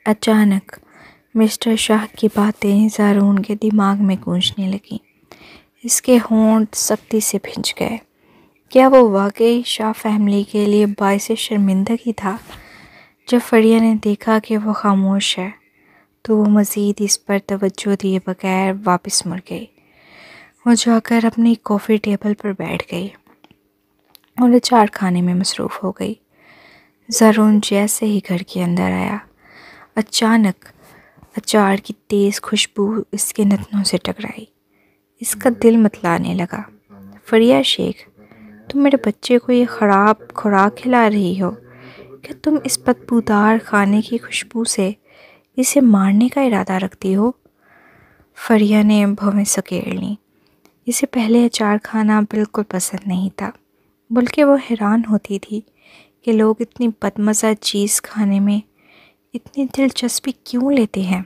اچانک مسٹر شاہ کی باتیں زارون کے دماغ میں گونجنے لگیں۔ اس کے ہونٹ سختی سے بھنج گئے۔ کیا وہ واقعی شاہ فیملی کے لیے باعث شرمندگی تھا؟ جب فریہ نے دیکھا کہ وہ خاموش ہے تو وہ مزید اس پر توجہ دیے بغیر واپس مڑ گئی۔ وہ جا کر اپنی کافی ٹیبل پر بیٹھ گئی اور اچار کھانے میں مصروف ہو گئی۔ زارون جیسے ہی گھر کے اندر آیا، اچانک اچار کی تیز خوشبو اس کے نتنوں سے ٹکرائی۔ اس کا دل متلانے لگا۔ فریہ شیخ، تم میرے بچے کو یہ خراب خوراک کھلا رہی ہو؟ کیا تم اس بدبودار کھانے کی خوشبو سے اسے مارنے کا ارادہ رکھتی ہو؟ فریہ نے بھویں سکیڑ لیں۔ اسے پہلے اچار کھانا بالکل پسند نہیں تھا، بلکہ وہ حیران ہوتی تھی کہ لوگ اتنی بدمزہ چیز کھانے میں اتنی دلچسپی کیوں لیتے ہیں۔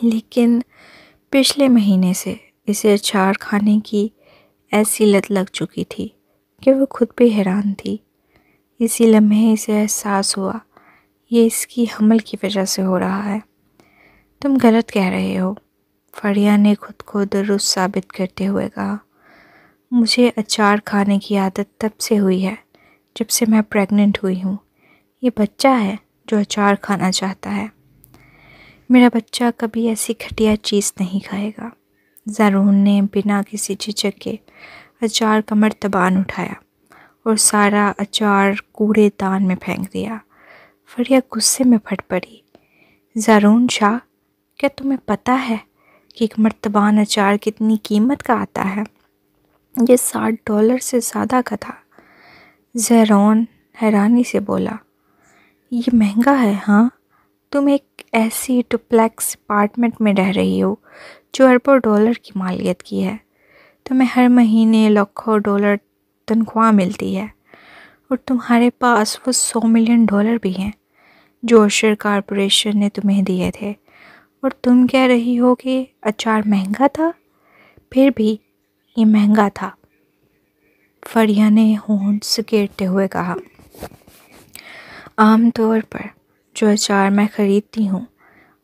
لیکن پچھلے مہینے سے اسے اچار کھانے کی ایسی لت لگ چکی تھی کہ وہ خود بھی حیران تھی۔ اسی لمحے اسے احساس ہوا یہ اس کی حمل کی وجہ سے ہو رہا ہے۔ تم غلط کہہ رہے ہو، فریہ نے خود کو درست ثابت کرتے ہوئے کہا۔ مجھے اچار کھانے کی عادت تب سے ہوئی ہے جب سے میں پریگننٹ ہوئی ہوں۔ یہ بچہ ہے جو اچار کھانا چاہتا ہے۔ میرا بچہ کبھی ایسی گھٹیا چیز نہیں کھائے گا۔ زارون نے بنا کسی جھجک کے اچار کا مرتبان اٹھایا اور سارا اچار کوڑے دان میں پھینک دیا۔ فریہ غصے میں پھٹ پڑی۔ زارون شاہ، کیا تمہیں پتہ ہے کہ ایک مرتبان اچار کتنی قیمت کا آتا ہے؟ یہ $60 سے زیادہ کا تھا۔ زارون حیرانی سے بولا، یہ مہنگا ہے ہاں؟ تم ایک ایسی ڈپلیکس اپارٹمنٹ میں رہ رہی ہو جو اربوں ڈالر کی مالیت کی ہے۔ تمہیں ہر مہینے لاکھوں ڈالر تنخواہ ملتی ہے اور تمہارے پاس وہ $100 ملین بھی ہیں جو عشر کارپوریشن نے تمہیں دیے تھے، اور تم کہہ رہی ہو کہ اچار مہنگا تھا؟ پھر بھی یہ مہنگا تھا، فریہ نے ہونٹ سکیڑتے ہوئے کہا۔ عام طور پر جو اچار میں خریدتی ہوں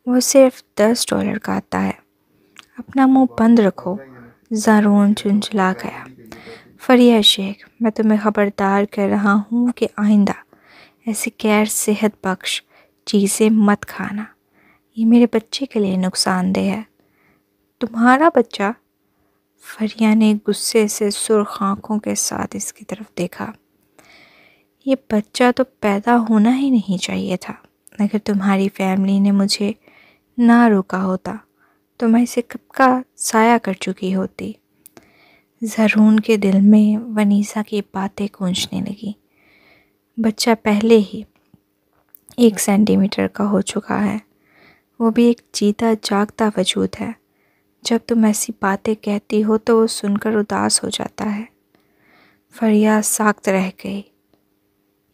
وہ صرف $10 کا آتا ہے۔ اپنا منہ بند رکھو، زارون جھنجھلا گیا۔ فریہ شیخ، میں تمہیں خبردار کر رہا ہوں کہ آئندہ ایسی غیر صحت بخش چیزیں مت کھانا، یہ میرے بچے کے لیے نقصان دہ ہے۔ تمہارا بچہ؟ فریہ نے غصے سے سرخ آنکھوں کے ساتھ اس کی طرف دیکھا۔ یہ بچہ تو پیدا ہونا ہی نہیں چاہیے تھا۔ اگر تمہاری فیملی نے مجھے نہ روکا ہوتا تو میں اسے کب کا ضائع کر چکی ہوتی۔ زارون کے دل میں ونیسا کی باتیں گونجنے لگیں۔ بچہ پہلے ہی 1 سینٹی میٹر کا ہو چکا ہے، وہ بھی ایک جیتا جاگتا وجود ہے۔ جب تم ایسی باتیں کہتی ہو تو وہ سن کر اداس ہو جاتا ہے۔ فریہ ساکت رہ گئی۔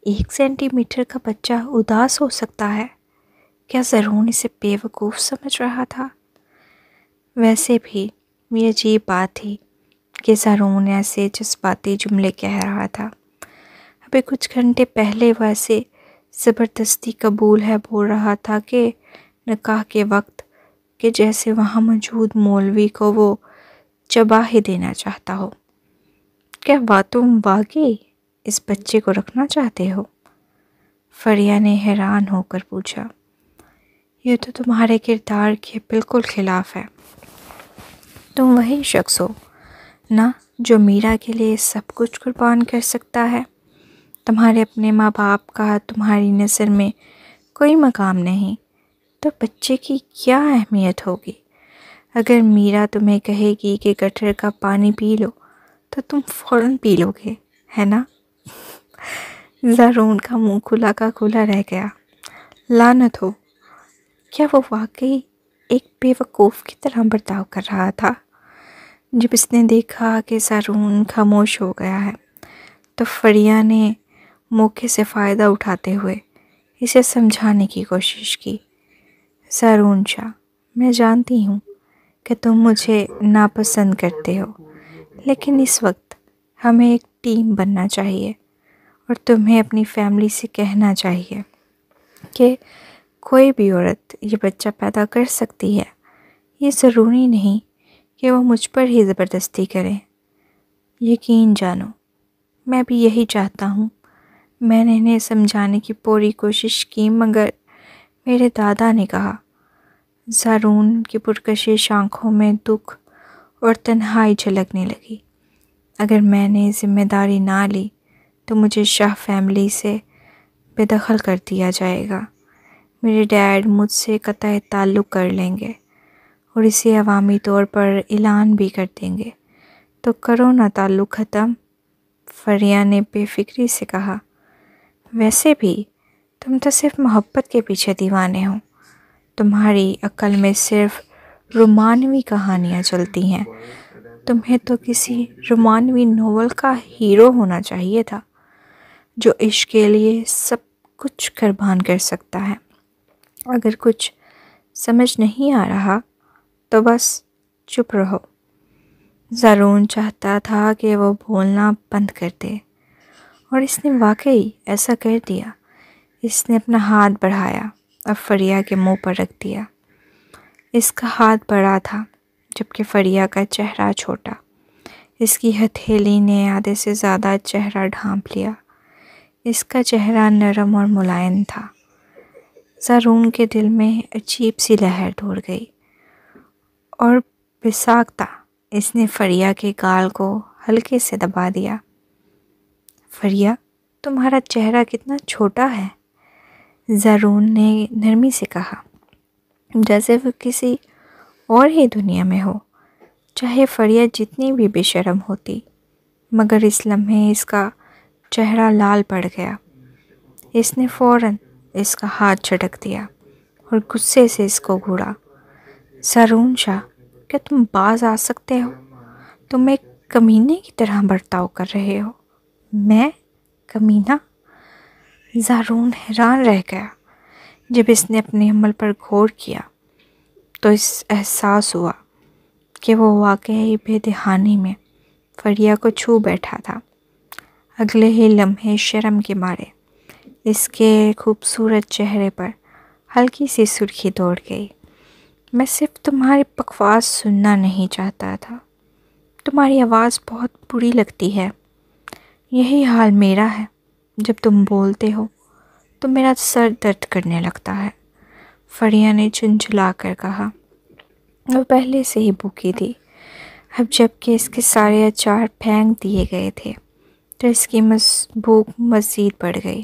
1 سینٹی میٹر کا بچہ اداس ہو سکتا ہے؟ کیا زارون اسے بے وقوف سمجھ رہا تھا؟ ویسے بھی یہ عجیب بات تھی کہ زارون ایسے جذباتی جملے کہہ رہا تھا۔ ابھی کچھ گھنٹے پہلے وہ ایسے زبردستی قبول ہے بول رہا تھا کہ نکاح کے وقت کہ جیسے وہاں موجود مولوی کو وہ چبا ہی دینا چاہتا ہو۔ کیا تم واقعی اس بچے کو رکھنا چاہتے ہو؟ فریہ نے حیران ہو کر پوچھا۔ یہ تو تمہارے کردار کے بالکل خلاف ہے۔ تم وہی شخص ہو نا جو میرا کے لیے سب کچھ قربان کر سکتا ہے۔ تمہارے اپنے ماں باپ کا تمہاری نظر میں کوئی مقام نہیں، تو بچے کی کیا اہمیت ہوگی؟ اگر میرا تمہیں کہے گی کہ گٹر کا پانی پی لو تو تم فوراً پی لو گے، ہے نا؟ زارون کا منہ کھلا کا کھلا رہ گیا۔ لعنت ہو! کیا وہ واقعی ایک بے وقوف کی طرح برتاؤ کر رہا تھا؟ جب اس نے دیکھا کہ زارون خاموش ہو گیا ہے تو فریہ نے موقع سے فائدہ اٹھاتے ہوئے اسے سمجھانے کی کوشش کی۔ زارون شاہ، میں جانتی ہوں کہ تم مجھے ناپسند کرتے ہو، لیکن اس وقت ہمیں ایک ٹیم بننا چاہیے اور تمہیں اپنی فیملی سے کہنا چاہیے کہ کوئی بھی عورت یہ بچہ پیدا کر سکتی ہے، یہ ضروری نہیں کہ وہ مجھ پر ہی زبردستی کرے۔ یقین جانو میں بھی یہی چاہتا ہوں۔ میں نے انہیں سمجھانے کی پوری کوشش کی مگر میرے دادا نے کہا۔ زارون کی پرکشش آنکھوں میں دکھ اور تنہائی جھلکنے لگی۔ اگر میں نے ذمہ داری نہ لی تو مجھے شاہ فیملی سے بے دخل کر دیا جائے گا۔ میرے ڈیڈ مجھ سے قطع تعلق کر لیں گے اور اسے عوامی طور پر اعلان بھی کر دیں گے۔ تو کرو نا تعلق ختم، فریہ نے بے فکری سے کہا۔ ویسے بھی تم تو صرف محبت کے پیچھے دیوانے ہو، تمہاری عقل میں صرف رومانوی کہانیاں چلتی ہیں۔ تمہیں تو کسی رومانوی ناول کا ہیرو ہونا چاہیے تھا جو عشق کے لیے سب کچھ قربان کر سکتا ہے۔ اگر کچھ سمجھ نہیں آ رہا تو بس چپ رہو۔ زارون چاہتا تھا کہ وہ بولنا بند کر دے اور اس نے واقعی ایسا کر دیا۔ اس نے اپنا ہاتھ بڑھایا اور فریہ کے منہ پر رکھ دیا۔ اس کا ہاتھ بڑا تھا جبکہ فریہ کا چہرہ چھوٹا۔ اس کی ہتھیلی نے آدھے سے زیادہ چہرہ ڈھانپ لیا۔ اس کا چہرہ نرم اور ملائم تھا۔ زارون کے دل میں عجیب سی لہر دوڑ گئی اور بساختہ اس نے فریہ کے گال کو ہلکے سے دبا دیا۔ فریہ تمہارا چہرہ کتنا چھوٹا ہے، زارون نے نرمی سے کہا، جیسے وہ کسی اور ہی دنیا میں ہو۔ چاہے فریہ جتنی بھی بے شرم ہوتی مگر اس لمحے اس کا چہرہ لال پڑ گیا۔ اس نے فوراً اس کا ہاتھ جھٹک دیا اور غصے سے اس کو گھوڑا۔ زارون شاہ، کیا تم باز آ سکتے ہو؟ تم ایک کمینے کی طرح برتاؤ کر رہے ہو۔ میں کمینہ؟ زارون حیران رہ گیا۔ جب اس نے اپنے عمل پر غور کیا تو اس احساس ہوا کہ وہ واقعی بے دہانی میں فریہ کو چھو بیٹھا تھا۔ اگلے ہی لمحے شرم کے مارے اس کے خوبصورت چہرے پر ہلکی سی سرخی دوڑ گئی۔ میں صرف تمہاری بکواس سننا نہیں چاہتا تھا۔ تمہاری آواز بہت بری لگتی ہے۔ یہی حال میرا ہے۔ جب تم بولتے ہو تو میرا سر درد کرنے لگتا ہے، فریہ نے جھنجھلا کر کہا۔ وہ پہلے سے ہی بھوکی تھی۔ اب جب کہ اس کے سارے اچار پھینک دیے گئے تھے تو اس کی بھوک مزید بڑھ گئی۔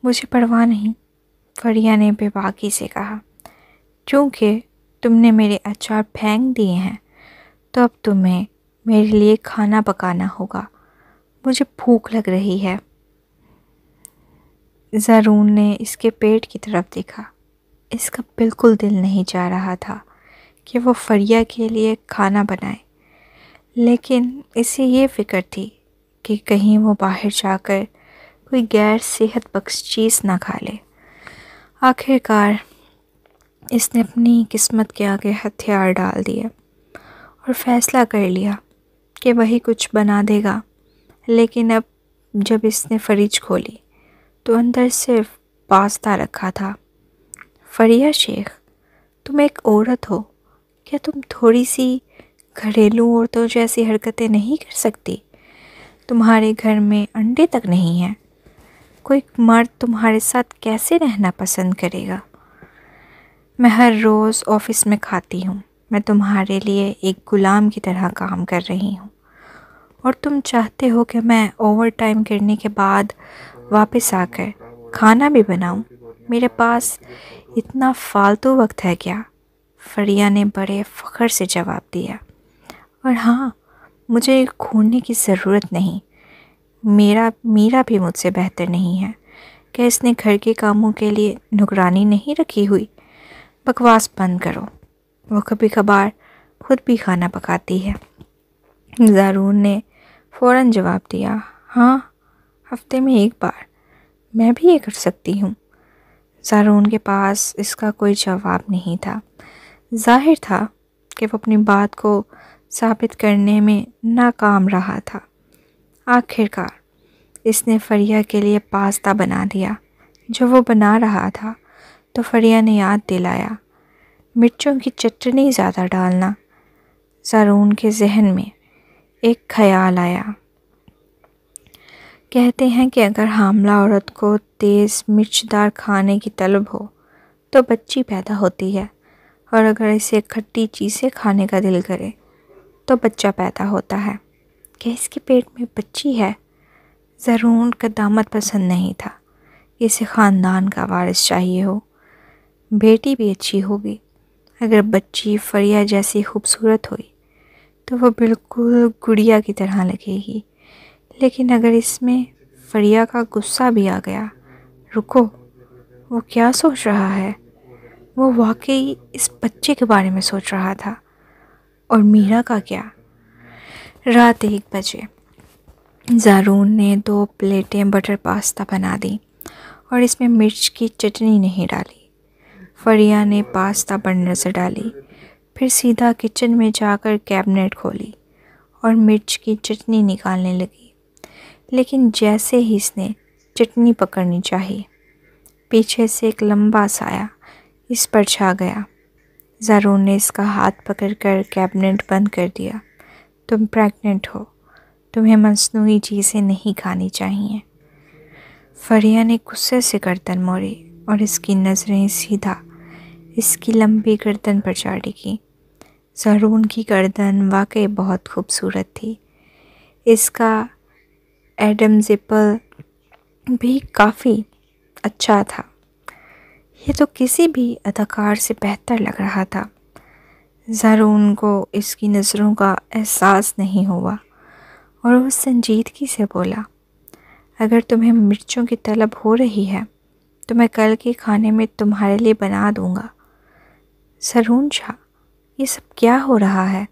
مجھے پرواہ نہیں، فریہ نے بے باکی سے کہا۔ چونکہ تم نے میرے اچار پھینک دیے ہیں تو اب تمہیں میرے لیے کھانا پکانا ہوگا۔ مجھے بھوک لگ رہی ہے۔ زارون نے اس کے پیٹ کی طرف دیکھا۔ اس کا بالکل دل نہیں چاہ رہا تھا کہ وہ فریہ کے لیے کھانا بنائے، لیکن اسے یہ فکر تھی کہ کہیں وہ باہر جا کر کوئی غیر صحت بخش چیز نہ کھا لے۔ آخر کار اس نے اپنی قسمت کے آگے ہتھیار ڈال دیے اور فیصلہ کر لیا کہ وہی کچھ بنا دے گا۔ لیکن اب جب اس نے فریج کھولی تو اندر صرف پاستا رکھا تھا۔ فریہ شیخ، تم ایک عورت ہو، کیا تم تھوڑی سی گھریلو عورتوں جیسی حرکتیں نہیں کر سکتی؟ تمہارے گھر میں انڈے تک نہیں ہیں۔ کوئی مرد تمہارے ساتھ کیسے رہنا پسند کرے گا؟ میں ہر روز آفس میں کھاتی ہوں۔ میں تمہارے لیے ایک غلام کی طرح کام کر رہی ہوں اور تم چاہتے ہو کہ میں اوور ٹائم کرنے کے بعد واپس آ کر کھانا بھی بناؤں؟ میرے پاس اتنا فالتو وقت ہے کیا؟ فریہ نے بڑے فخر سے جواب دیا۔ اور ہاں، مجھے کھونے کی ضرورت نہیں۔ میرا بھی مجھ سے بہتر نہیں ہے۔ کہ اس نے گھر کے کاموں کے لیے نگرانی نہیں رکھی ہوئی؟ بکواس بند کرو، وہ کبھی کبھار خود بھی کھانا پکاتی ہے۔ زارون نے فوراً جواب دیا، ہاں، ہفتے میں ایک بار، میں بھی یہ کر سکتی ہوں۔ زارون کے پاس اس کا کوئی جواب نہیں تھا۔ ظاہر تھا کہ وہ اپنی بات کو ثابت کرنے میں ناکام رہا تھا۔ آخر کار اس نے فریہ کے لیے پاستا بنا دیا۔ جو وہ بنا رہا تھا تو فریہ نے یاد دلایا، مرچوں کی چٹنی زیادہ ڈالنا۔ زارون کے ذہن میں ایک خیال آیا۔ کہتے ہیں کہ اگر حاملہ عورت کو تیز مرچدار کھانے کی طلب ہو تو بچی پیدا ہوتی ہے، اور اگر اسے کھٹی چیزیں کھانے کا دل کرے تو بچہ پیدا ہوتا ہے۔ کیا اس کے پیٹ میں بچی ہے؟ زارون کا داماد پسند نہیں تھا کہ اسے خاندان کا وارث چاہیے ہو۔ بیٹی بھی اچھی ہوگی، اگر بچی فریہ جیسی خوبصورت ہوئی تو وہ بالکل گڑیا کی طرح لگے گی، لیکن اگر اس میں فریہ کا غصہ بھی آ گیا، رکو، وہ کیا سوچ رہا ہے؟ وہ واقعی اس بچے کے بارے میں سوچ رہا تھا۔ اور میرا کا کیا؟ رات 1 بجے زارون نے 2 پلیٹیں بٹر پاستہ بنا دیں اور اس میں مرچ کی چٹنی نہیں ڈالی۔ فریہ نے پاستہ برنر سے ڈالی، پھر سیدھا کچن میں جا کر کیبنٹ کھولی اور مرچ کی چٹنی نکالنے لگی، لیکن جیسے ہی اس نے چٹنی پکڑنی چاہی، پیچھے سے ایک لمبا سایہ اس پر چھا گیا۔ زارون نے اس کا ہاتھ پکڑ کر کیبنٹ بند کر دیا۔ تم پریگننٹ ہو، تمہیں مصنوعی چیزیں نہیں کھانی چاہیے۔ فریہ نے غصے سے گردن موڑی اور اس کی نظریں سیدھا اس کی لمبی گردن پر جا ٹکی۔ زارون کی گردن واقعی بہت خوبصورت تھی، اس کا ایڈم زپل بھی کافی اچھا تھا، یہ تو کسی بھی اداکار سے بہتر لگ رہا تھا۔ زارون کو اس کی نظروں کا احساس نہیں ہوا اور وہ سنجیدگی سے بولا، اگر تمہیں مرچوں کی طلب ہو رہی ہے تو میں کل کے کھانے میں تمہارے لیے بنا دوں گا۔ زارون شاہ، یہ سب کیا ہو رہا ہے؟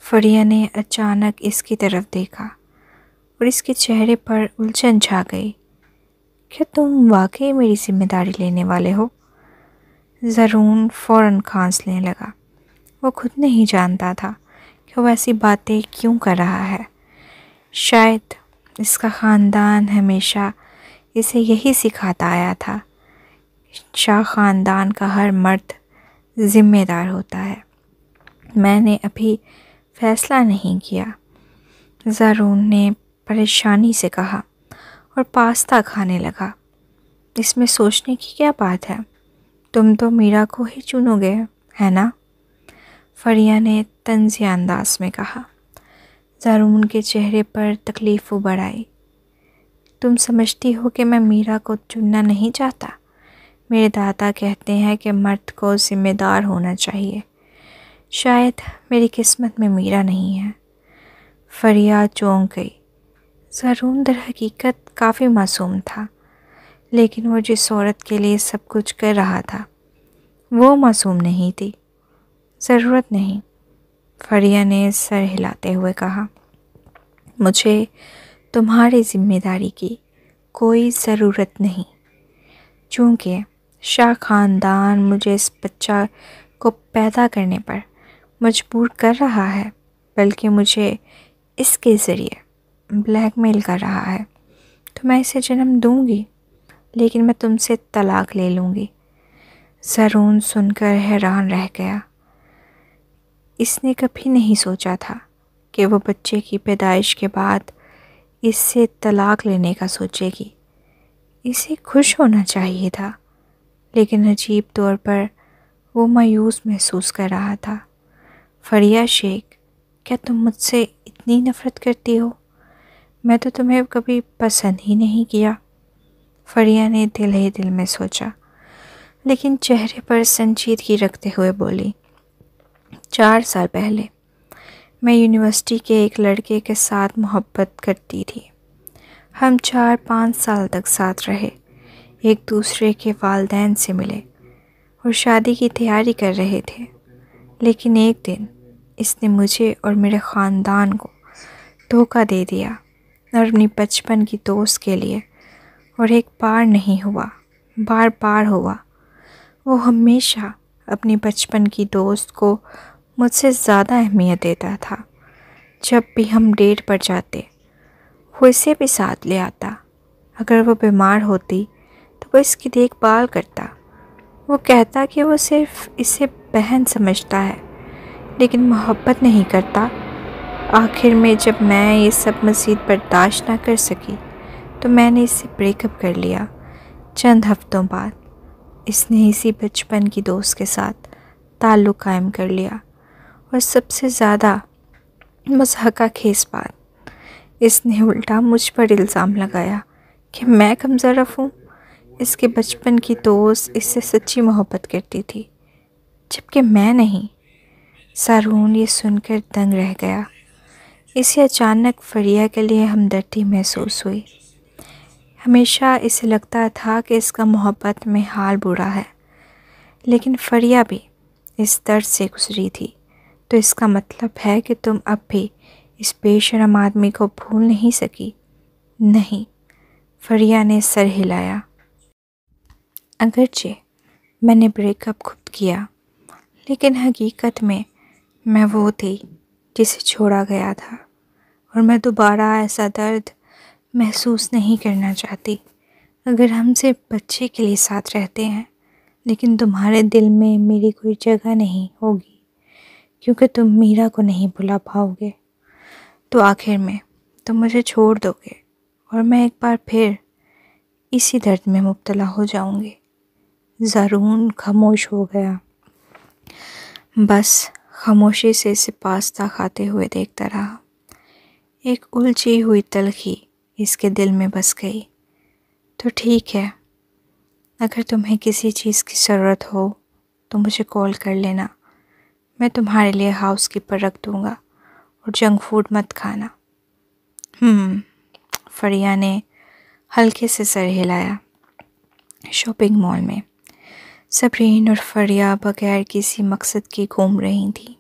فریہ نے اچانک اس کی طرف دیکھا اور اس کے چہرے پر الجھن چھا گئی۔ کیا تم واقعی میری ذمہ داری لینے والے ہو؟ زارون فوراً کھانسنے لگا۔ وہ خود نہیں جانتا تھا کہ وہ ایسی باتیں کیوں کر رہا ہے۔ شاید اس کا خاندان ہمیشہ اسے یہی سکھاتا آیا تھا، شاہ خاندان کا ہر مرد ذمہ دار ہوتا ہے۔ میں نے ابھی فیصلہ نہیں کیا، زارون نے پریشانی سے کہا اور پاستہ کھانے لگا۔ اس میں سوچنے کی کیا بات ہے؟ تم تو میرا کو ہی چنو گے، ہے نا؟ فریہ نے طنزیہ انداز میں کہا۔ زارون کے چہرے پر تکلیف ابھر آئی۔ تم سمجھتی ہو کہ میں میرا کو چننا نہیں چاہتا؟ میرے دادا کہتے ہیں کہ مرد کو ذمہ دار ہونا چاہیے۔ شاید میری قسمت میں میرا نہیں ہے۔ فریہ چونک گئی۔ زارون در حقیقت کافی معصوم تھا، لیکن وہ جس عورت کے لیے سب کچھ کر رہا تھا وہ معصوم نہیں تھی۔ ضرورت نہیں، فریہ نے سر ہلاتے ہوئے کہا، مجھے تمہاری ذمہ داری کی کوئی ضرورت نہیں، چونکہ شاہ خاندان مجھے اس بچہ کو پیدا کرنے پر مجبور کر رہا ہے، بلکہ مجھے اس کے ذریعے بلیک میل کر رہا ہے۔ تو میں اسے جنم دوں گی، لیکن میں تم سے طلاق لے لوں گی۔ زارون سن کر حیران رہ گیا۔ اس نے کبھی نہیں سوچا تھا کہ وہ بچے کی پیدائش کے بعد اس سے طلاق لینے کا سوچے گی۔ اسے خوش ہونا چاہیے تھا، لیکن عجیب طور پر وہ مایوس محسوس کر رہا تھا۔ فریہ شیخ، کیا تم مجھ سے اتنی نفرت کرتی ہو؟ میں تو تمہیں کبھی پسند ہی نہیں کیا۔ فریہ نے دل ہی دل میں سوچا، لیکن چہرے پر سنجیدگی رکھتے ہوئے بولی، 4 سال پہلے میں یونیورسٹی کے ایک لڑکے کے ساتھ محبت کرتی تھی۔ ہم 4-5 سال تک ساتھ رہے، ایک دوسرے کے والدین سے ملے اور شادی کی تیاری کر رہے تھے، لیکن ایک دن اس نے مجھے اور میرے خاندان کو دھوکہ دے دیا اور اپنی بچپن کی دوست کے لیے، اور ایک بار نہیں ہوا، بار بار ہوا۔ وہ ہمیشہ اپنی بچپن کی دوست کو مجھ سے زیادہ اہمیت دیتا تھا۔ جب بھی ہم ڈیٹ پر جاتے وہ اسے بھی ساتھ لے آتا، اگر وہ بیمار ہوتی تو وہ اس کی دیکھ بھال کرتا، وہ کہتا کہ وہ صرف اسے بہن سمجھتا ہے لیکن محبت نہیں کرتا۔ آخر میں جب میں یہ سب مزید برداشت نہ کر سکی تو میں نے اس سے بریک اپ کر لیا۔ چند ہفتوں بعد اس نے اسی بچپن کی دوست کے ساتھ تعلق قائم کر لیا، اور سب سے زیادہ مضحکہ خیز بات، اس نے الٹا مجھ پر الزام لگایا کہ میں کم ظرف ہوں۔ اس کے بچپن کی دوست اس سے سچی محبت کرتی تھی جبکہ میں نہیں۔ سارون یہ سن کر دنگ رہ گیا۔ اسے اچانک فریہ کے لیے ہمدردی محسوس ہوئی۔ ہمیشہ اسے لگتا تھا کہ اس کا محبت میں حال برا ہے، لیکن فریہ بھی اس درد سے گزری تھی۔ تو اس کا مطلب ہے کہ تم اب بھی اس بے شرم آدمی کو بھول نہیں سکی؟ نہیں، فریہ نے سر ہلایا۔ اگرچہ میں نے بریک اپ خود کیا، لیکن حقیقت میں وہ تھی جسے چھوڑا گیا تھا، اور میں دوبارہ ایسا درد محسوس نہیں کرنا چاہتی۔ اگر ہم صرف بچے کے لیے ساتھ رہتے ہیں لیکن تمہارے دل میں میری کوئی جگہ نہیں ہوگی کیونکہ تم میرا کو نہیں بھلا پاؤ گے، تو آخر میں تم مجھے چھوڑ دو گے اور میں ایک بار پھر اسی درد میں مبتلا ہو جاؤں گی۔ زارون خاموش ہو گیا، بس خاموشی سے اسے پاستہ کھاتے ہوئے دیکھتا رہا۔ ایک الجھی ہوئی تلخی اس کے دل میں بس گئی۔ تو ٹھیک ہے، اگر تمہیں کسی چیز کی ضرورت ہو تو مجھے کال کر لینا، میں تمہارے لیے ہاؤس کیپر رکھ دوں گا، اور جنک فوڈ مت کھانا۔ فریہ نے ہلکے سے سر ہلایا۔ شاپنگ مال میں صبرین اور فریہ بغیر کسی مقصد کی گھوم رہی تھیں۔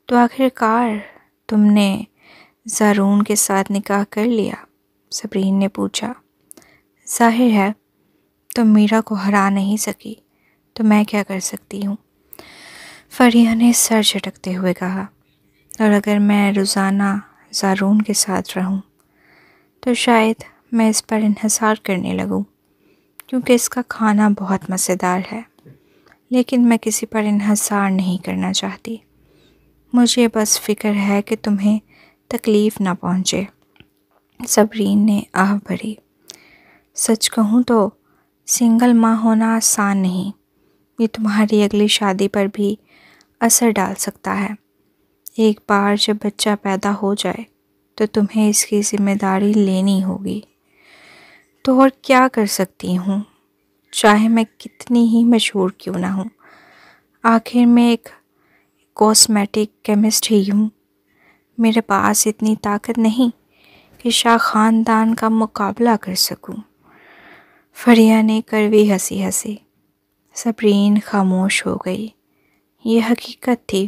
تو آخر کار تم نے زارون کے ساتھ نکاح کر لیا؟ صبرین نے پوچھا۔ ظاہر ہے تم میرا کو ہرا نہیں سکی، تو میں کیا کر سکتی ہوں؟ فریہ نے سر جھٹکتے ہوئے کہا، اور اگر میں روزانہ زارون کے ساتھ رہوں تو شاید میں اس پر انحصار کرنے لگوں، کیونکہ اس کا کھانا بہت مزیدار ہے، لیکن میں کسی پر انحصار نہیں کرنا چاہتی۔ مجھے بس فکر ہے کہ تمہیں تکلیف نہ پہنچے۔ صبرین نے آہ بھری۔ سچ کہوں تو سنگل ماں ہونا آسان نہیں، یہ تمہاری اگلی شادی پر بھی اثر ڈال سکتا ہے۔ ایک بار جب بچہ پیدا ہو جائے تو تمہیں اس کی ذمہ داری لینی ہوگی۔ تو اور کیا کر سکتی ہوں، چاہے میں کتنی ہی مشہور کیوں نہ ہوں؟ آخر میں ایک کاسمیٹک کیمسٹ ہی ہوں۔ میرے پاس اتنی طاقت نہیں کہ شاہ خاندان کا مقابلہ کر سکوں۔ فریہ نے کڑوی ہنسی ہنسی۔ صبرین خاموش ہو گئی۔ یہ حقیقت تھی،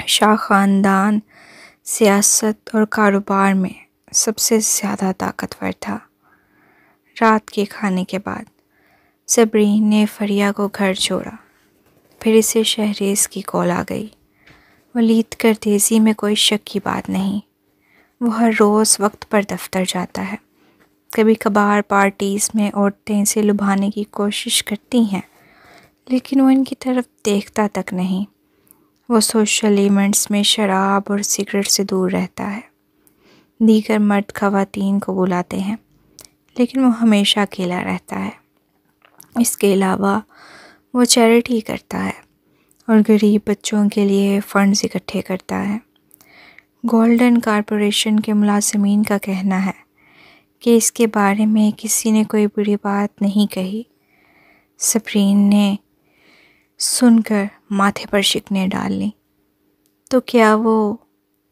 شاہ خاندان سیاست اور کاروبار میں سب سے زیادہ طاقتور تھا۔ رات کے کھانے کے بعد صبرین نے فریہ کو گھر چھوڑا، پھر اسے شہریز کی کال آ گئی۔ ولید کر تیزی میں کوئی شک کی بات نہیں، وہ ہر روز وقت پر دفتر جاتا ہے۔ کبھی کبھار پارٹیز میں عورتیں اسے لبھانے کی کوشش کرتی ہیں، لیکن وہ ان کی طرف دیکھتا تک نہیں۔ وہ سوشل ایونٹس میں شراب اور سگریٹ سے دور رہتا ہے۔ دیگر مرد خواتین کو بلاتے ہیں، لیکن وہ ہمیشہ اکیلا رہتا ہے۔ اس کے علاوہ وہ چیریٹی کرتا ہے اور غریب بچوں کے لیے فنڈز اکٹھے کرتا ہے۔ گولڈن کارپوریشن کے ملازمین کا کہنا ہے کہ اس کے بارے میں کسی نے کوئی بری بات نہیں کہی۔ صبرین نے سن کر ماتھے پر شکنیں ڈال لیں۔ تو کیا وہ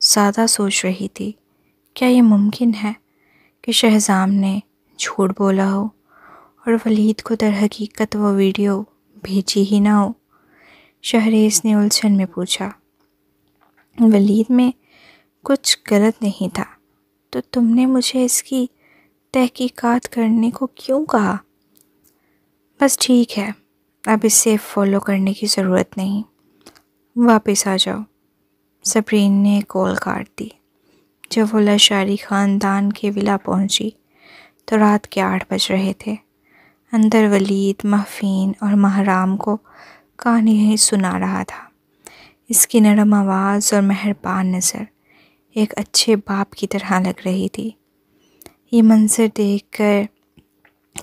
زیادہ سوچ رہی تھی؟ کیا یہ ممکن ہے کہ شہزام نے جھوٹ بولا ہو اور ولید کو در حقیقت وہ ویڈیو بھیجی ہی نہ ہو؟ شہریز نے الجھن میں پوچھا۔ ولید میں کچھ غلط نہیں تھا، تو تم نے مجھے اس کی تحقیقات کرنے کو کیوں کہا؟ بس ٹھیک ہے، اب اسے فالو کرنے کی ضرورت نہیں، واپس آ جاؤ۔ صبرین نے کال کاٹ دی۔ جب وہ لشاری خاندان کے ولا پہنچی تو رات کے 8 بج رہے تھے۔ اندر ولید محفین اور محرام کو کہانی سنا رہا تھا۔ اس کی نرم آواز اور مہربان نظر ایک اچھے باپ کی طرح لگ رہی تھی۔ یہ منظر دیکھ کر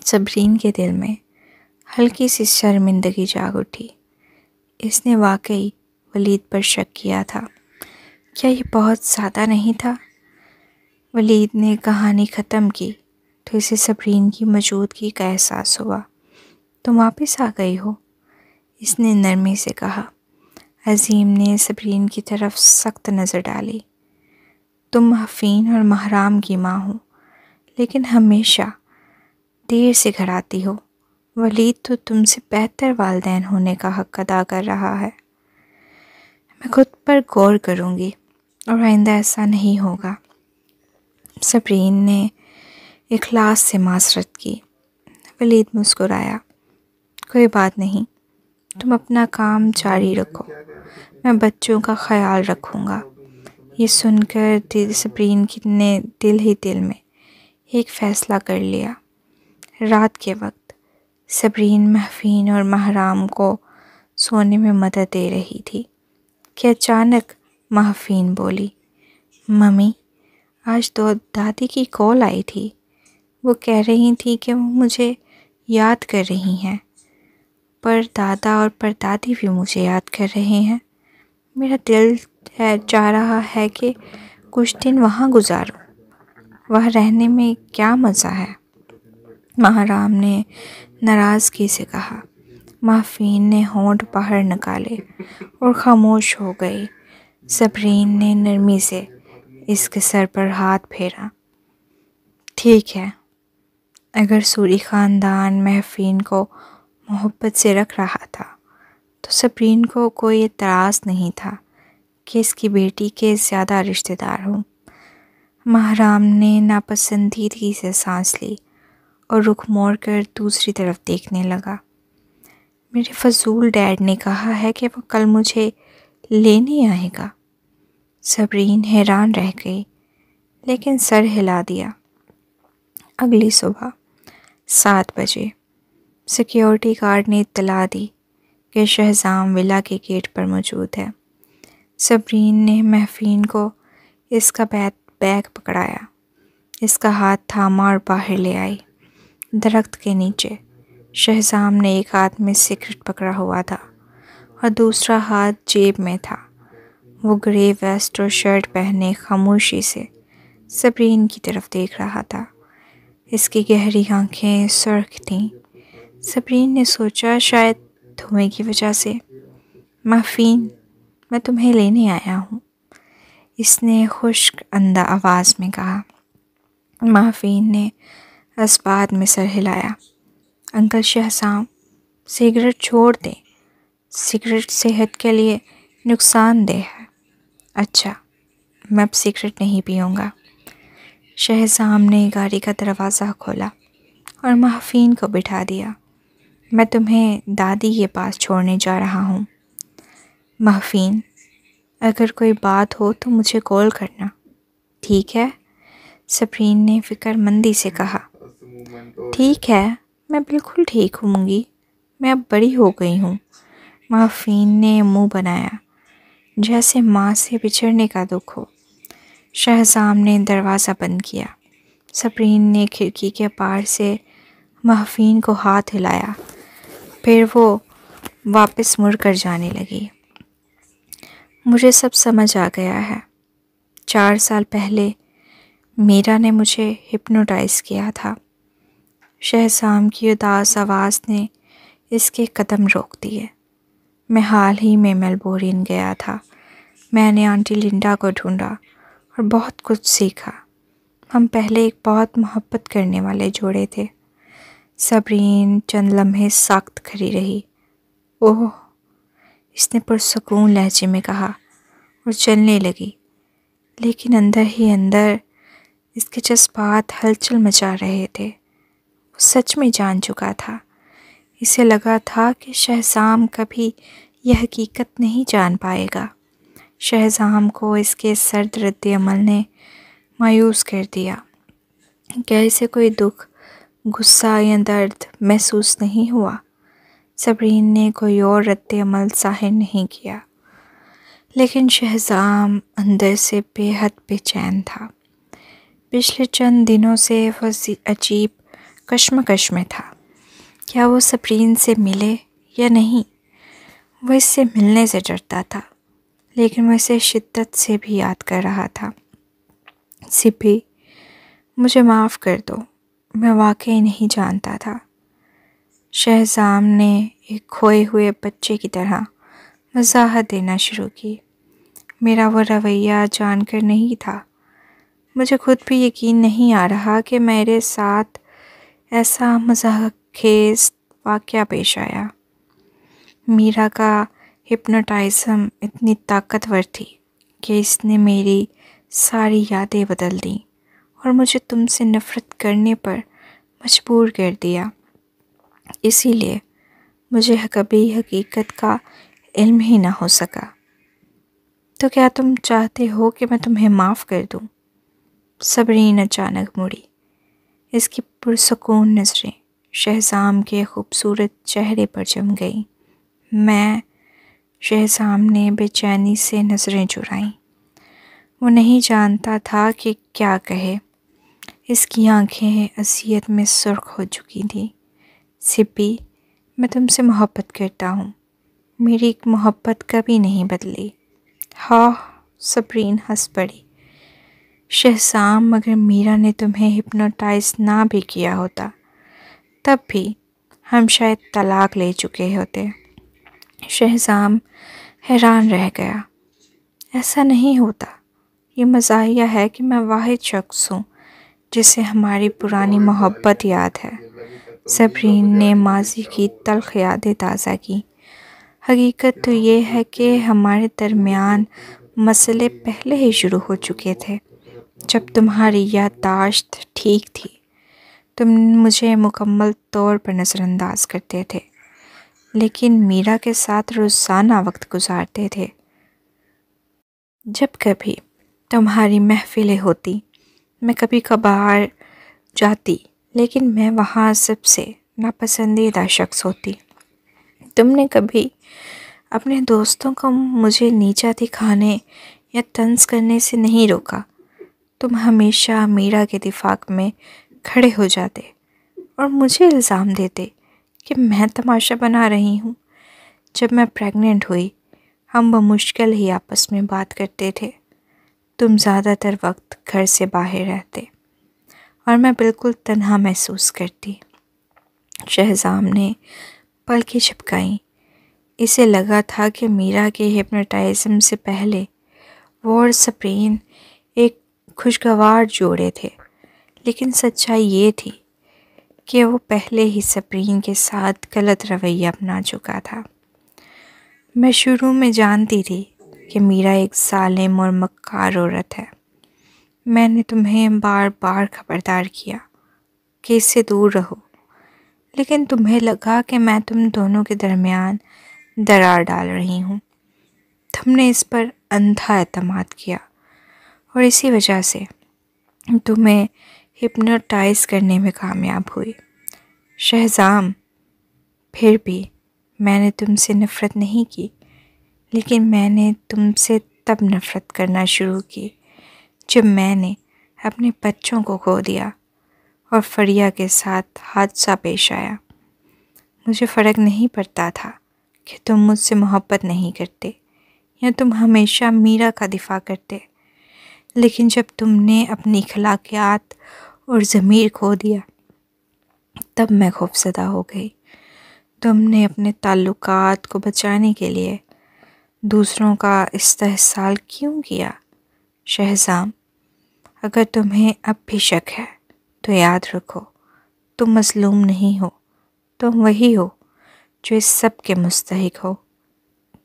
صبرین کے دل میں ہلکی سی شرمندگی جاگ اٹھی۔ اس نے واقعی ولید پر شک کیا تھا۔ کیا یہ بہت زیادہ نہیں تھا؟ ولید نے کہانی ختم کی تو اسے صبرین کی موجودگی کا احساس ہوا۔ تم واپس آ گئی ہو؟ اس نے نرمی سے کہا۔ عظیم نے صبرین کی طرف سخت نظر ڈالی۔ تم محفین اور محرام کی ماں ہو، لیکن ہمیشہ دیر سے گھر آتی ہو۔ ولید تو تم سے بہتر والدین ہونے کا حق ادا کر رہا ہے۔ میں خود پر غور کروں گی اور آئندہ ایسا نہیں ہوگا۔ صبرین نے اخلاص سے معذرت کی۔ ولید مسکرایا۔ کوئی بات نہیں، تم اپنا کام جاری رکھو، میں بچوں کا خیال رکھوں گا۔ یہ سن کر صبرین نے دل ہی دل میں ایک فیصلہ کر لیا۔ رات کے وقت صبرین محفین اور محرام کو سونے میں مدد دے رہی تھی کہ اچانک محفین بولی، ممی، آج تو دادی کی کال آئی تھی۔ وہ کہہ رہی تھی کہ وہ مجھے یاد کر رہی ہیں، پر دادا اور پردادی بھی مجھے یاد کر رہے ہیں۔ میرا دل چاہ رہا ہے کہ کچھ دن وہاں گزاروں۔ وہاں رہنے میں کیا مزہ ہے؟ محرام نے ناراضگی سے کہا۔ محفین نے ہونٹ باہر نکالے اور خاموش ہو گئی۔ صبرین نے نرمی سے اس کے سر پر ہاتھ پھیرا۔ ٹھیک ہے، اگر سوری خاندان محفین کو محبت سے رکھ رہا تھا تو صبرین کو کوئی اعتراض نہیں تھا کہ اس کی بیٹی کے زیادہ رشتہ دار ہوں۔ محرام نے ناپسندیدگی سے سانس لی اور رخ موڑ کر دوسری طرف دیکھنے لگا۔ میرے فضول ڈیڈ نے کہا ہے کہ وہ کل مجھے لینے آئے گا۔ صبرین حیران رہ گئی لیکن سر ہلا دیا۔ اگلی صبح 7 بجے سیکیورٹی گارڈ نے اطلاع دی کہ شہزام ولا کے گیٹ پر موجود ہے۔ صبرین نے محفین کو اس کا بیگ پکڑایا، اس کا ہاتھ تھاما اور باہر لے آئی۔ درخت کے نیچے شہزام نے ایک ہاتھ میں سگریٹ پکڑا ہوا تھا اور دوسرا ہاتھ جیب میں تھا۔ وہ گرے ویسٹ اور شرٹ پہنے خاموشی سے صبرین کی طرف دیکھ رہا تھا۔ اس کی گہری آنکھیں سرخ تھیں۔ صبرین نے سوچا شاید دھویں کی وجہ سے۔ محفین، میں تمہیں لینے آیا ہوں، اس نے خشک آواز میں کہا۔ محفین نے اسبات میں سر ہلایا۔ انکل شہزام، سگریٹ چھوڑ دیں، سگریٹ صحت کے لیے نقصان دہ ہے۔ اچھا، میں اب سگریٹ نہیں پیوں گا۔ شہزام نے گاڑی کا دروازہ کھولا اور محفین کو بٹھا دیا۔ میں تمہیں دادی کے پاس چھوڑنے جا رہا ہوں۔ محفین، اگر کوئی بات ہو تو مجھے کال کرنا، ٹھیک ہے؟ صبرین نے فکر مندی سے کہا۔ ٹھیک ہے، میں بالکل ٹھیک ہوں گی، میں اب بڑی ہو گئی ہوں۔ محفین نے منہ بنایا جیسے ماں سے بچھڑنے کا دکھ ہو۔ شہزام نے دروازہ بند کیا۔ صبرین نے کھڑکی کے پار سے محفین کو ہاتھ ہلایا، پھر وہ واپس مڑ کر جانے لگی۔ مجھے سب سمجھ آ گیا ہے۔ 4 سال پہلے میرا نے مجھے ہپنوٹائز کیا تھا۔ شہزام کی اداس آواز نے اس کے قدم روک دیے۔ میں حال ہی میں میلبورن گیا تھا۔ میں نے آنٹی لنڈا کو ڈھونڈا اور بہت کچھ سیکھا۔ ہم پہلے ایک بہت محبت کرنے والے جوڑے تھے۔ صبرین چند لمحے ساکت کھڑی رہی۔ اوہ، اس نے پرسکون لہجے میں کہا اور چلنے لگی، لیکن اندر ہی اندر اس کے جذبات ہلچل مچا رہے تھے۔ وہ سچ میں جان چکا تھا۔ اسے لگا تھا کہ شہزام کبھی یہ حقیقت نہیں جان پائے گا۔ شہزام کو اس کے سرد رد عمل نے مایوس کر دیا۔ کیا اسے کوئی دکھ غصہ یا درد محسوس نہیں ہوا۔ صبرین نے کوئی اور رد عمل ظاہر نہیں کیا، لیکن شہزام اندر سے بے حد بے چین تھا۔ پچھلے چند دنوں سے وہ عجیب کشمکش میں تھا۔ کیا وہ صبرین سے ملے یا نہیں؟ وہ اس سے ملنے سے ڈرتا تھا، لیکن وہ اسے شدت سے بھی یاد کر رہا تھا۔ سپی، مجھے معاف کر دو، میں واقعی نہیں جانتا تھا۔ شہزام نے ایک کھوئے ہوئے بچے کی طرح وضاحت دینا شروع کی۔ میرا وہ رویہ جان کر نہیں تھا۔ مجھے خود بھی یقین نہیں آ رہا کہ میرے ساتھ ایسا مضحک خیز واقعہ پیش آیا۔ میرا کا ہپنوٹائزم اتنی طاقتور تھی کہ اس نے میری ساری یادیں بدل دیں اور مجھے تم سے نفرت کرنے پر مجبور کر دیا۔ اسی لیے مجھے کبھی حقیقت کا علم ہی نہ ہو سکا۔ تو کیا تم چاہتے ہو کہ میں تمہیں معاف کر دوں؟ صبرین اچانک مڑی۔ اس کی پرسکون نظریں شہزام کے خوبصورت چہرے پر جم گئیں۔ میں شہزام نے بے چینی سے نظریں چرائیں۔ وہ نہیں جانتا تھا کہ کیا کہے۔ اس کی آنکھیں اذیت میں سرخ ہو چکی تھیں۔ سپی، میں تم سے محبت کرتا ہوں۔ میری محبت کبھی نہیں بدلی۔ ہاں، صبرین ہنس پڑی۔ شہزام، اگر میرا نے تمہیں ہپنوٹائز نہ بھی کیا ہوتا تب بھی ہم شاید طلاق لے چکے ہوتے۔ شہزام حیران رہ گیا۔ ایسا نہیں ہوتا۔ یہ مزاحیہ ہے کہ میں واحد شخص ہوں جسے ہماری پرانی محبت یاد ہے۔ صبرین نے ماضی کی تلخ یادیں تازہ کی۔ حقیقت تو یہ ہے کہ ہمارے درمیان مسئلے پہلے ہی شروع ہو چکے تھے۔ جب تمہاری یادداشت ٹھیک تھی، تم مجھے مکمل طور پر نظر انداز کرتے تھے، لیکن میرا کے ساتھ روزانہ وقت گزارتے تھے۔ جب کبھی تمہاری محفلیں ہوتی، میں کبھی کبھار جاتی، لیکن میں وہاں سب سے ناپسندیدہ شخص ہوتی۔ تم نے کبھی اپنے دوستوں کو مجھے نیچا دکھانے یا طنز کرنے سے نہیں روکا۔ تم ہمیشہ میرا کے دفاع میں کھڑے ہو جاتے اور مجھے الزام دیتے کہ میں تماشا بنا رہی ہوں۔ جب میں پریگننٹ ہوئی، ہم بمشکل ہی آپس میں بات کرتے تھے۔ تم زیادہ تر وقت گھر سے باہر رہتے اور میں بالکل تنہا محسوس کرتی۔ شہزام نے پلکیں جھپکائیں۔ اسے لگا تھا کہ میرا کے ہپنوٹائزم سے پہلے وہ اور صبرین ایک خوشگوار جوڑے تھے، لیکن سچائی یہ تھی کہ وہ پہلے ہی صبرین کے ساتھ غلط رویہ اپنا چکا تھا۔ میں شروع میں جانتی تھی کہ میرا ایک ظالم اور مکار عورت ہے۔ میں نے تمہیں بار بار خبردار کیا کہ اس سے دور رہو، لیکن تمہیں لگا کہ میں تم دونوں کے درمیان درار ڈال رہی ہوں۔ تم نے اس پر اندھا اعتماد کیا اور اسی وجہ سے تمہیں ہپنوٹائز کرنے میں کامیاب ہوئی۔ شہزام، پھر بھی میں نے تم سے نفرت نہیں کی، لیکن میں نے تم سے تب نفرت کرنا شروع کی جب میں نے اپنے بچوں کو کھو دیا اور فریہ کے ساتھ حادثہ پیش آیا۔ مجھے فرق نہیں پڑتا تھا کہ تم مجھ سے محبت نہیں کرتے یا تم ہمیشہ میرا کا دفاع کرتے، لیکن جب تم نے اپنی اخلاقیات اور ضمیر کھو دیا تب میں خوفزدہ ہو گئی۔ تم نے اپنے تعلقات کو بچانے کے لیے دوسروں کا استحصال کیوں کیا؟ شہزام، اگر تمہیں اب بھی شک ہے تو یاد رکھو، تم مظلوم نہیں ہو، تم وہی ہو جو اس سب کے مستحق ہو۔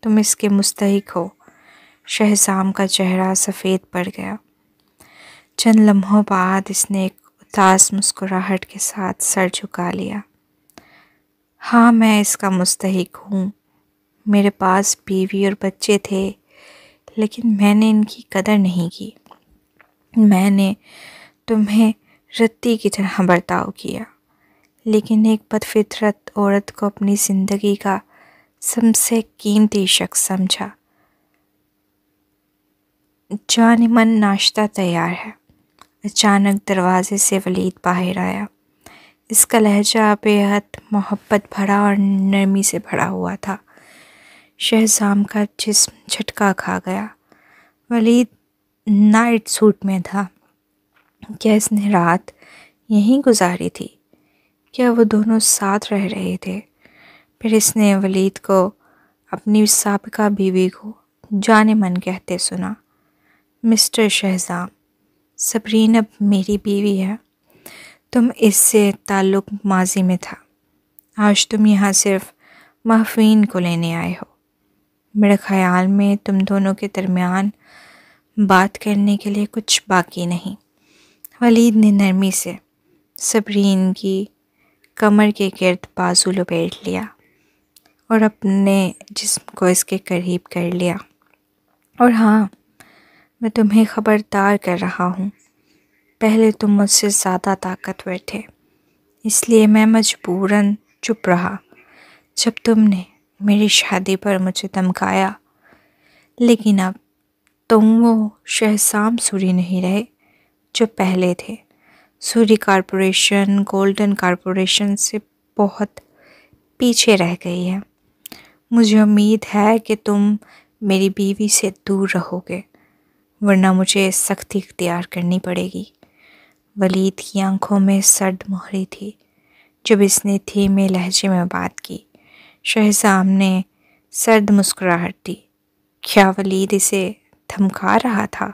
تم اس کے مستحق ہو۔ شہزام کا چہرہ سفید پڑ گیا۔ چند لمحوں بعد اس نے ایک اداس مسکراہٹ کے ساتھ سر جھکا لیا۔ ہاں، میں اس کا مستحق ہوں۔ میرے پاس بیوی اور بچے تھے، لیکن میں نے ان کی قدر نہیں کی۔ میں نے تمہیں رتی کی طرح برتاؤ کیا۔ لیکن ایک بدفطرت عورت کو اپنی زندگی کا سب سے قیمتی شخص سمجھا۔ جان من ناشتہ تیار ہے۔ اچانک دروازے سے ولید باہر آیا۔ اس کا لہجہ بے حد محبت بھرا اور نرمی سے بھرا ہوا تھا۔ شہزام کا جسم جھٹکا کھا گیا۔ ولید نائٹ سوٹ میں تھا۔ کیا اس نے رات یہیں گزاری تھی؟ کیا وہ دونوں ساتھ رہ رہے تھے؟ پھر اس نے ولید کو اپنی سابقہ بیوی کو جان من کہتے سنا۔ مسٹر شہزام، صبرین اب میری بیوی ہے۔ تم اس سے تعلق ماضی میں تھا۔ آج تم یہاں صرف محفوظین کو لینے آئے ہو۔ میرے خیال میں تم دونوں کے درمیان بات کرنے کے لیے کچھ باقی نہیں۔ ولید نے نرمی سے صبرین کی کمر کے گرد بازو لپیٹ لیا اور اپنے جسم کو اس کے قریب کر لیا۔ اور ہاں، میں تمہیں خبردار کر رہا ہوں، پہلے تم مجھ سے زیادہ طاقتور تھے، اس لیے میں مجبوراً چپ رہا جب تم نے میری شادی پر مجھے دھمکایا، لیکن اب تم وہ شہزام سوری نہیں رہے جو پہلے تھے۔ سوری کارپوریشن گولڈن کارپوریشن سے بہت پیچھے رہ گئی ہے۔ مجھے امید ہے کہ تم میری بیوی سے دور رہو گے، ورنہ مجھے سختی اختیار کرنی پڑے گی۔ ولید کی آنکھوں میں سرد مہری تھی جب اس نے دھیمے لہجے میں بات کی۔ شہزام نے سرد مسکراہٹ دی۔ کیا ولید اسے دھمکا رہا تھا؟